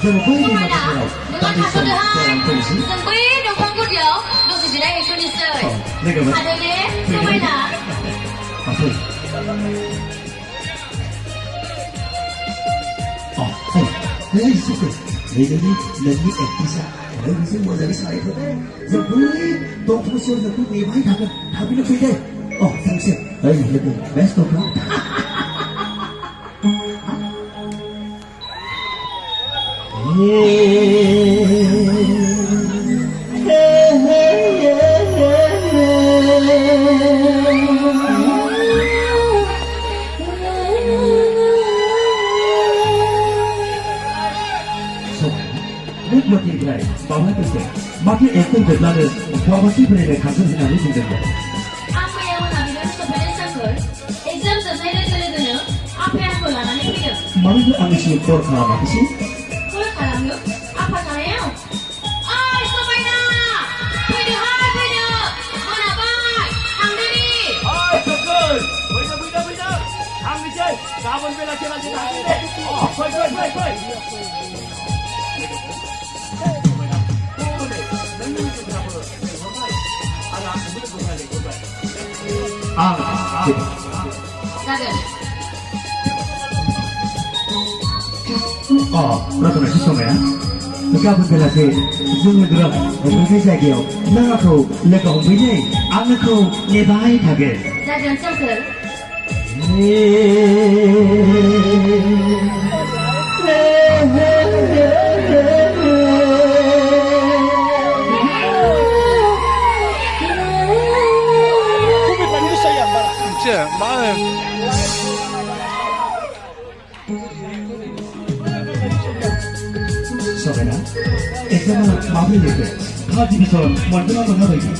जों बै माखासेयाव दान्दिसे सम फैनोसै जों बै दंफां गुदियाव दसे जिरायहैथ'नोसै लोगोमोन थादो दे समायना फै Hei, suka. Ini lagi ektisa. Ada bisa buat dari saya tu. Jadi, doktor suruh aku ni baik tak? Tapi nak pergi. Oh, thanks ya. Hei, lagi best of luck. Bawa tu maki ekor berlalu, bawa si beri kantor hendak sendiri. Apa yang mengambil kepada sangkul? Exam selesai dah dulu. Apa yang kau lakukan itu? Malu tu ambil si kor kalam apa sih? Kor kalam tu? Apa caranya? Ah, Sobaina! Pergi. Mana bay? Hang diri. Ah, betul. Bina. Hang di sini. Kawan bela jalan. Oh, pergi. Oh, berapa nasi sama ya? Sekarang bila saya zoom gerak, berbagai jaga, nak aku lekang begini, aku nebai thage. Jangan sangkul. Maaf. Soalnya, exam mahu lagi. Hati bisa, mana lagi?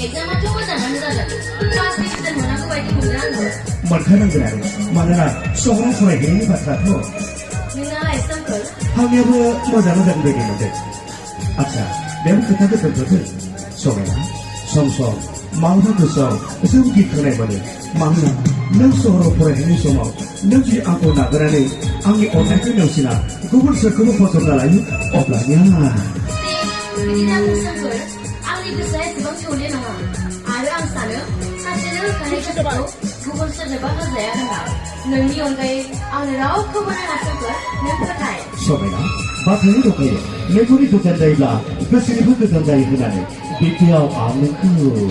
Exam macam mana dah? Pas exam mana aku baik pun mana seorang ini baca tu. Nina sangkul. Hanya macam begini. Acha, dia kita betul. Soalnya, som. Mahu tu song, semua kita boleh. Mahu, nak suara pun ini semua. Nak jadi aku nak berani, angin orang itu nak sila. Kubur sekulu foto dalam, oblanya. Jadi nak sangkul, angin itu saya sebab curi nama. Ada ang sana, sahaja kerana itu kubur sejauh saya ada. Nanti orang angin rau kubur nak sangkul, nampak. Soalnya, bahagian itu kaya, negeri tu kan dah lah, presiden tu kan dah itu nanti. Biar angin tu.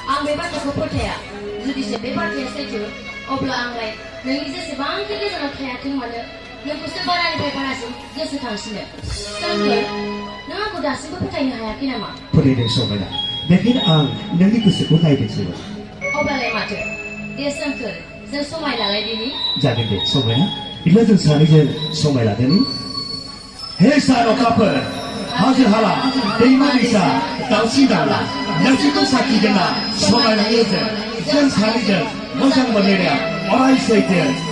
Ang bebas aku percaya. Jadi sebebas dia saja. Oblah ang lain. Nanti sebang kita nak kreatif mana. Yang sebarang bebas dia setangsi. Sangkul, nak aku dah sebab percaya hayat nama. Pergi deh soalnya. Mungkin ang nanti kesukaan itu sih. Oblah lain macam. Dia sangkul. Saya somai lagi ini. Jangan deh soalnya. Ila tu sahaja somai lagi ni. Hei saro couple. Hasil hala, terima bisa, tahu sidang lah. Nanti tu sakit jenah, semua lagi je. Jangan sekali je, macam berdaya. Orang itu,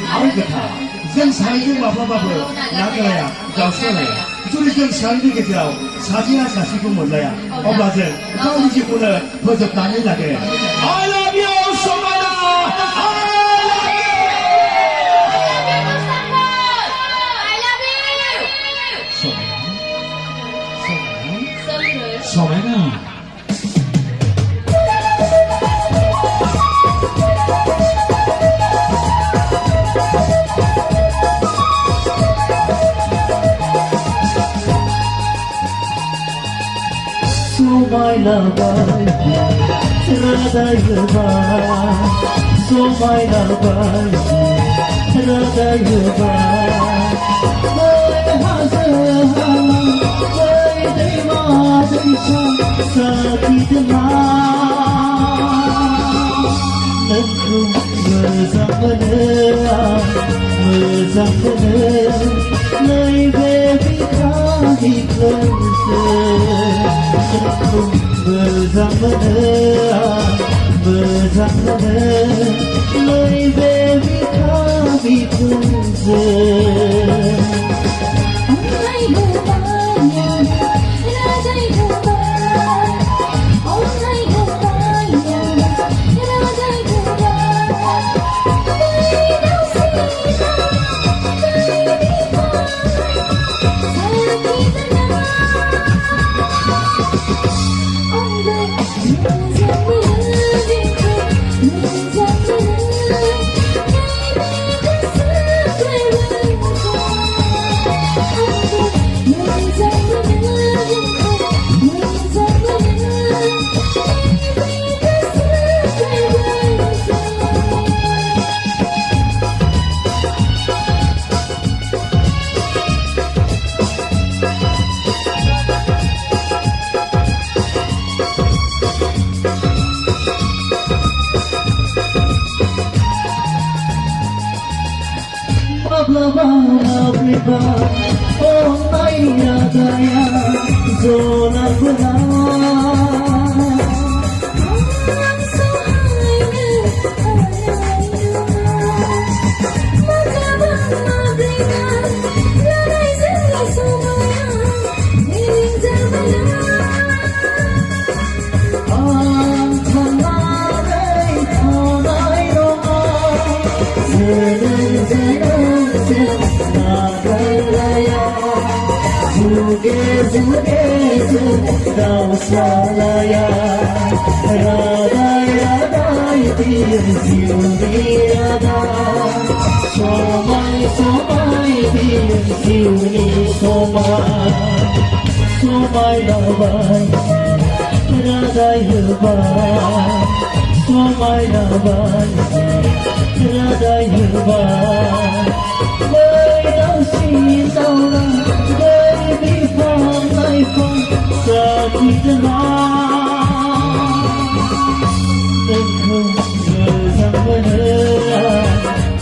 orang kata, jangan sekali je bapa, nak laya, jauh sekali. Jadi jangan sekali je jauh, sahaja kasih pun mulai. Oblah je, kau ni pun berjaya tanya lagi. I love you, semua. Soalnya, Somai labai, radai labai, somai labai, radai labai. Sakit aku bersama lay baby kami closer aku bersama lay baby kami closer. Mablaba onay radaya zona bula Kau salaya radai radai biar siuni ada somai somai biar siuni somai labai radai labai somai labai radai labai mai xin tao la baby from my phone sakit telah engkau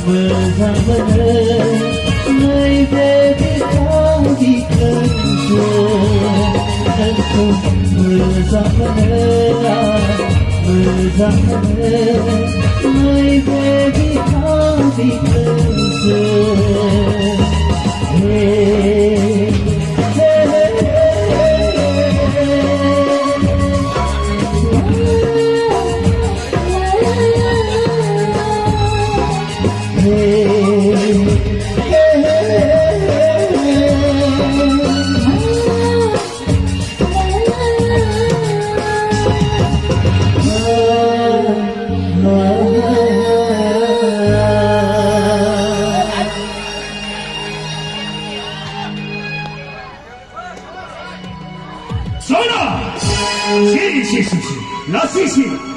bersama my baby kau di kenjut engkau bersama my baby kau di kenjut hey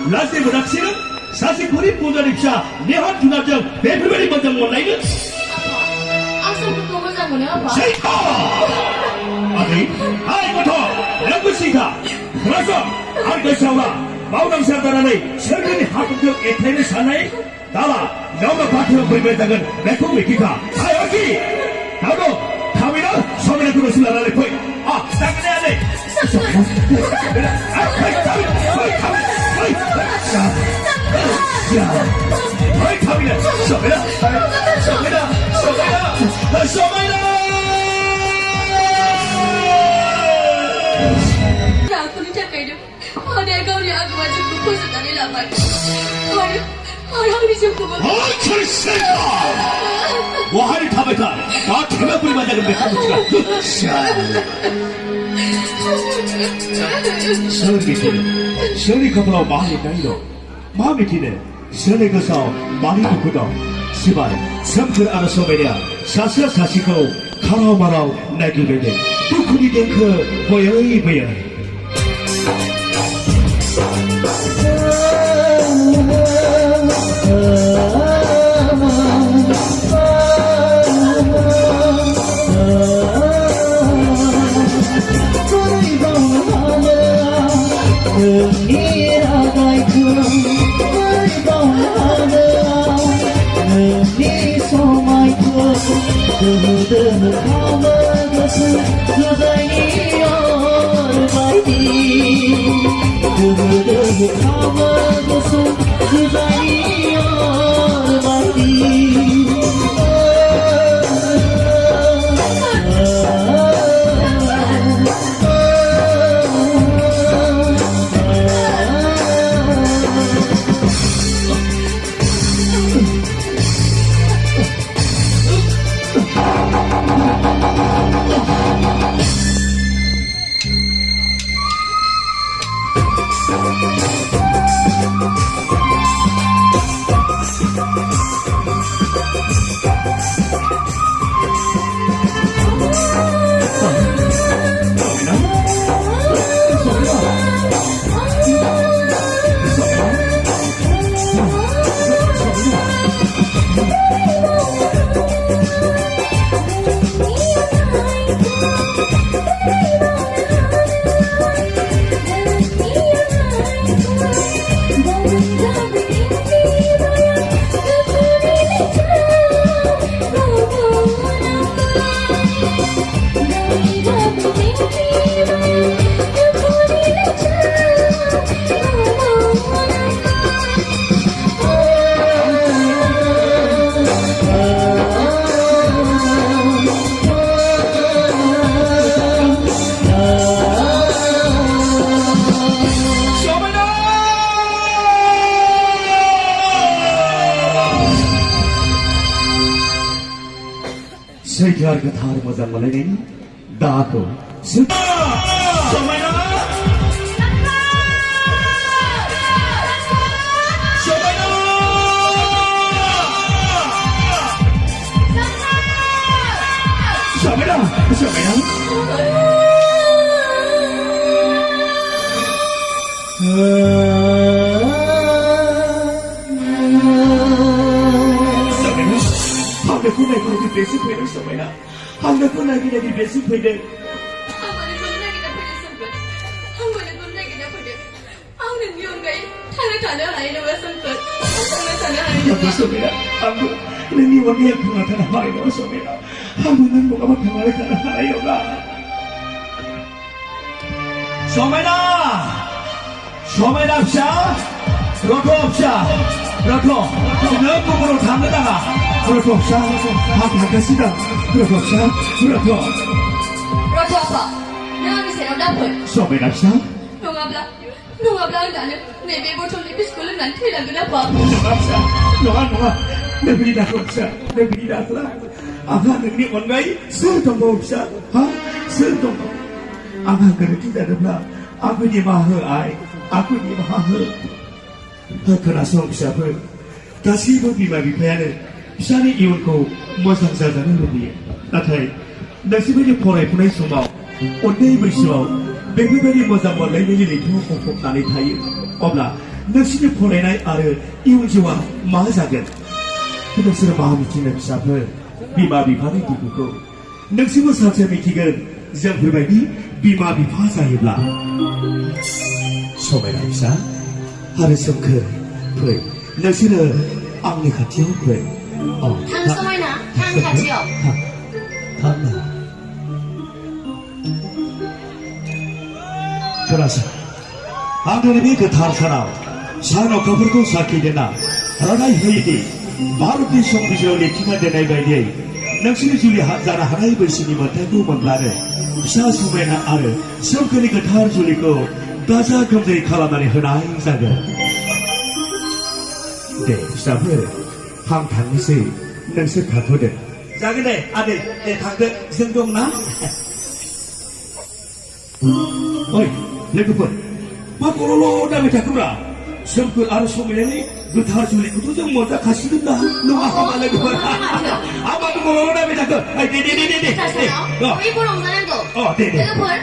Lasi beraksir, sasi kurip muda riksa, nehat junajang, Februari macam online. Apa? Asal betul macam mana apa? Sika, adi, hai kotor, lagu sika, kerasa, harga sawa, bau nang sarana ni, sergini hakuk etene sanai, dala, nama pakai berbeda bekung mikika, hai oki, tahu, kami nak, semua nak sudah lalai pun, tak kena ada. Hei kami dah, sampai dah. Ya aku ni cakap dia, ada kau ni aku macam kuku setari lapan. Orang ni cukup. Oh cerita, wahai tabetan, kau cuma boleh macam mereka cakap. Seri kapal mahal ni lo, mahal ni le. Seri kesau mahal tu kuda. Siapa? Sampai ada sobelia. Sasa kau kalau marau lagi beda. Tu kuni dengke bayar. 세계할 그 다른 모장 말레니 나도 슬퍼 소매나 Hangga ku naik lagi besok pada sampai nak. Hangga ku lagi besok pada. Hangga ku lagi pada sempat. Hangga ku lagi pada. Hangga ni orang gay. Thana hari ni sempat. Thana hari ni. Hangga sampai nak. Hangga ni orang yang kena thana hari ni sampai nak. Hangga ni bukan apa kena thana hari ni lah. Sampai nak. Sampai nak sah. Rokok sah. Rokok. Jangan kubur thang dah tak. Rokok sah, apa sida? Rokok sah, rokok. Rokok apa? Jangan bisa nak dapat. Sampai nak sah? Nungabla anda ni botol ni sekolah nanti lagi dapat. Nungab sah, nungab. Nebeli dah sah, nebeli dah lah. Apa ni orang gay? Sertombo sah, sertombo. Apa kena tidak ada? Aku ni mahal ay, aku ni mahal. Kena sok siapa? Kasih bagi bagi payah. Sani iwan ko mosang zazana lubi. Natai, nasi bagi porai punai somau. Ondai bersau. Bagi bagi mosang walai bagi lekho kokok tani thai. Obla, nasi ni porai nai ada iwan jiwa mahazagan. Kita sudah paham cina siapa. Bima bipa ni dibuku. Nasi mosang saya mikiran. Jam berbagi bima bipa saya belah. Sobat Aisyah, hari semker, pray. Nasi le, angin kacau pray. Thang soi na, thang kacau. Thang na. Kerasa. Angin ini ketar sarau. Sarau kabar ko sakit dena. Radai hei baru di song bijau lekina denai bayi. Nasi juli hazara harai bersini mata ko memblare. Bisa sumena ada. Semkali ketar juli ko. Daza kembali kalamani henai saja. Deh, siapa? Hang thang ni sih, nang sih kata deh. Jangan deh, ada thang deh, sendong na. Oi, lagi pun. Mak korolo dah macam tu lah. Semkul arus semua ni, guthar juli kutu jeng moda kasih tu dah. Nung apa lagi pun. Apa tu korolo dah macam tu? Deh. Kau ibu orang sana tu. Oh, deh.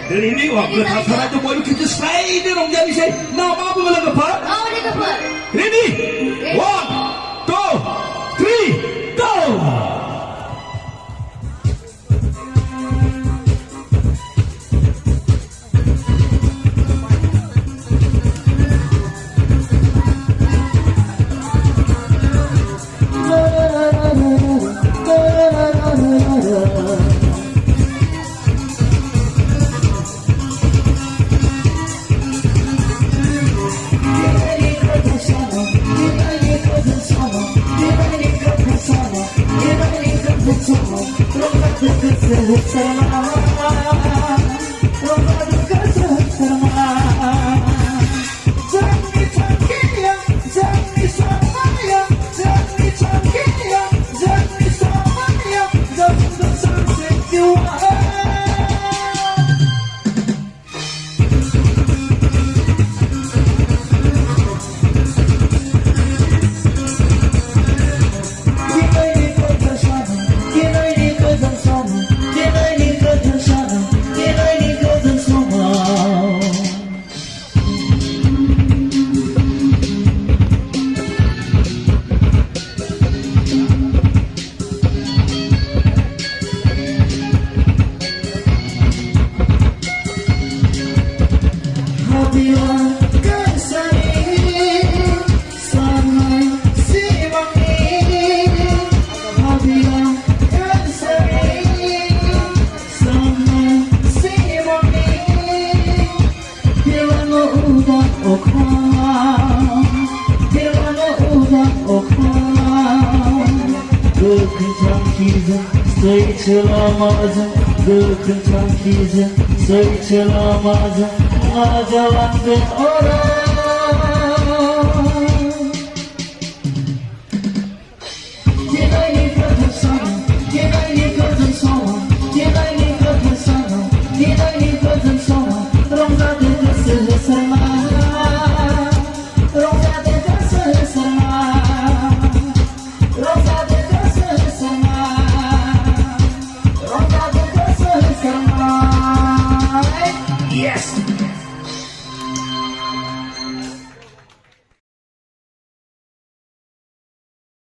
Dari ini, guthar sana tu boleh kita slide dia orang jadi saya. Nama apa lagi pun? Oh, dia kepala. Ready? 1, 2, 3, go! Selamazım, gıkıntan kizim, selamazım, acalandım oraya. Gel aynı kadın sana, gel aynı kadın sana. sesama Rosa beda sesama Rosa beda sesama Rosa beda sesama Yes.